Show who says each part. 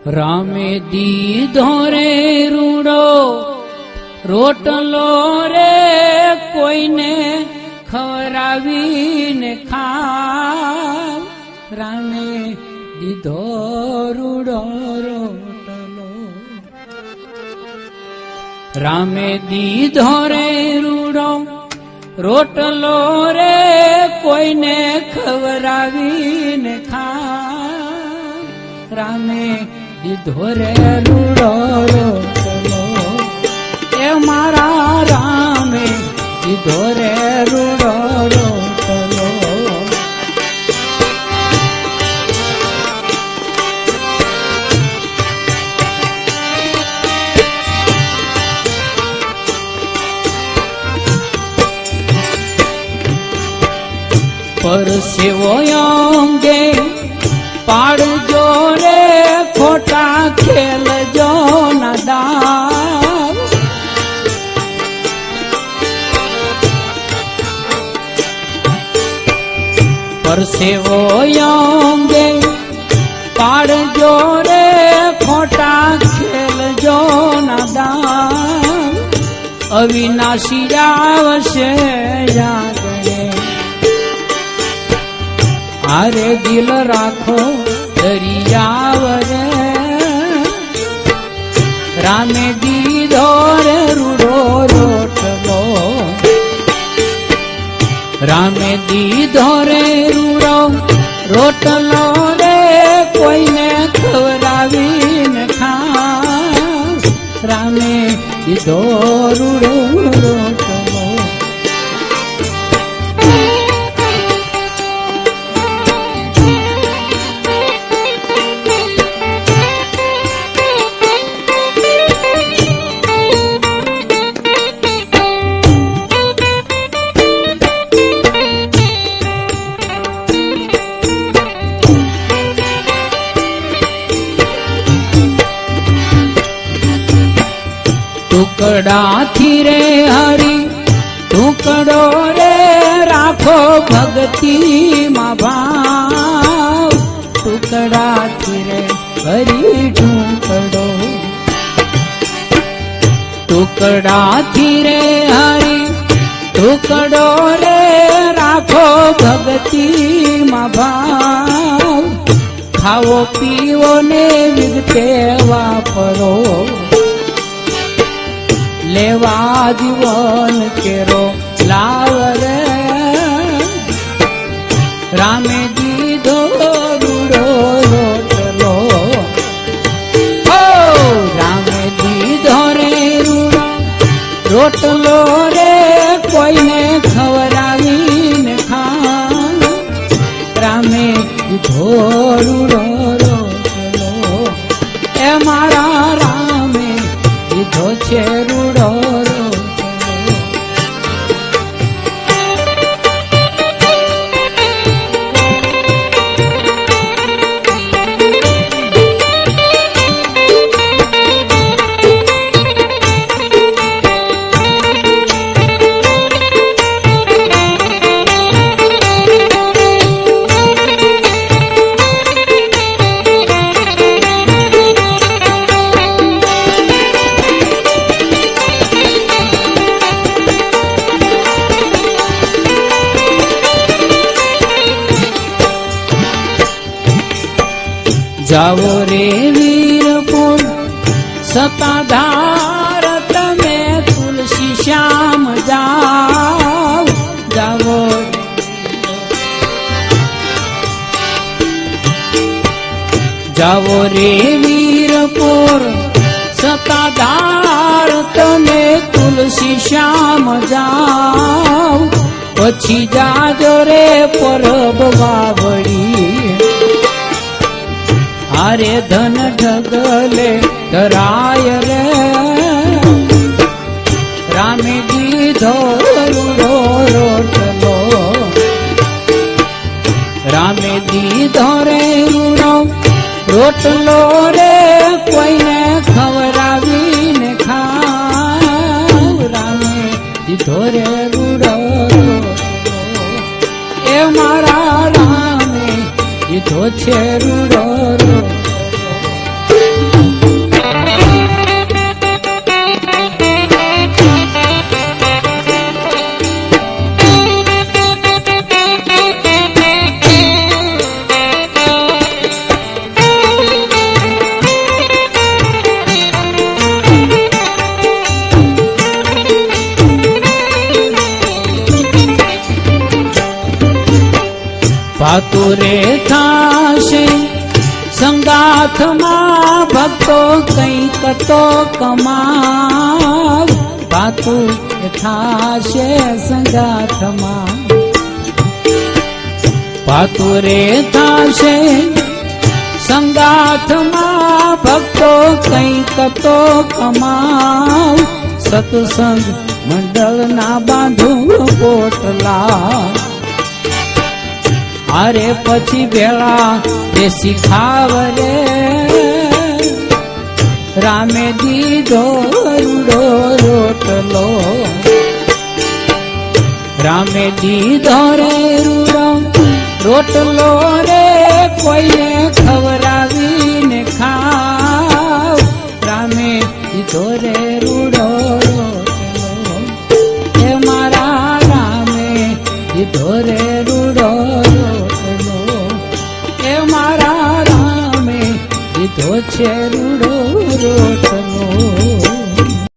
Speaker 1: રામે દીધો રે રૂડો રોટલો રે કોઈને ખવરાવીને ખાવ. રામે દીધો રૂડો રોટલો, રામે દીધો રે રૂડો રોટલો રે કોઈને ખવરાવીને ખાવ. રામે દીધો રે રૂડો રોટલો, એ મારા રામે દીધો રે રૂડો રોટલો. પરસેવો અંગે પાડજો રે ખોટા ખેલજો ના દાવ. પરસેવો અંગે પાડજો રે ખોટા ખેલજો ના દાવ. અવિનાશી આવશે યાદ રે, આરે દિલ રાખો દરિયાવ રે. રામે દીધો રે રૂડો રોટલો, રામે દીધો રે રૂડો રોટલો રે કોઈને ખવરાવીને ખાવ. રામે દીધો રૂડો રોટલો. ટુકડાથી રે હરી ટુકડો રે રાખો ભક્તિમાં ભાવ. ટુકડાથી રે હરી ટુકડો, ટુકડાથી રે હરી ટુકડો રે રાખો ભક્તિમાં ભાવ. ખાવો પીવો ને વિગતે વાપરો, લેવા જીવન કેરો લાવ રે. રામે દીધો રૂડો રોટલો, હો રામે દીધો રે રૂડો રોટલો રે કોઈને ખવરાવીને ખાવ. રામે દીધો રૂડો રોટલો, એ મારા રામે દીધો છે રૂડો રોટલો. જાવો રે વીરપુર સતાધાર તમે તુલસી શ્યામ જાવ. જાવો જાવો રે વીરપુર સતાધાર તમે તુલસી શ્યામ જાવ. પછી જાજો રે પરબ વાવડી, આરે ધન ઢગલે ધરાય રે. રામે દીધો રૂડો રોટલો, રામે દીધો રે રૂડો રોટલો રે કોઈને ખવરાવીને ખાવ. રામે દીધો રે રૂડો રોટલો, એ મારા રામે દીધો છે રૂડો રોટલો. પાતુરે થાશે સંગાથમાં ભક્તો કંઈક તો કમાવ પાતું થાશે સંગાથમાં પાતુરે થાશે સંગાથમાં ભક્તો કંઈક તો કમાવ સત્સંગ મંડળના બાંધુ પોટલા અરે પછી ભેળા દેશી ખાવરે રામે દીધો રૂડો રોટલો રામે દીધો રે રૂડો રોટલો રે કોઈને ખવરાવીને ખાવ રામે દીધો રે રૂડો રોટલો એ મારા રામે દીધો રે રૂડો રોટલો એ મારા રામે દીધો છે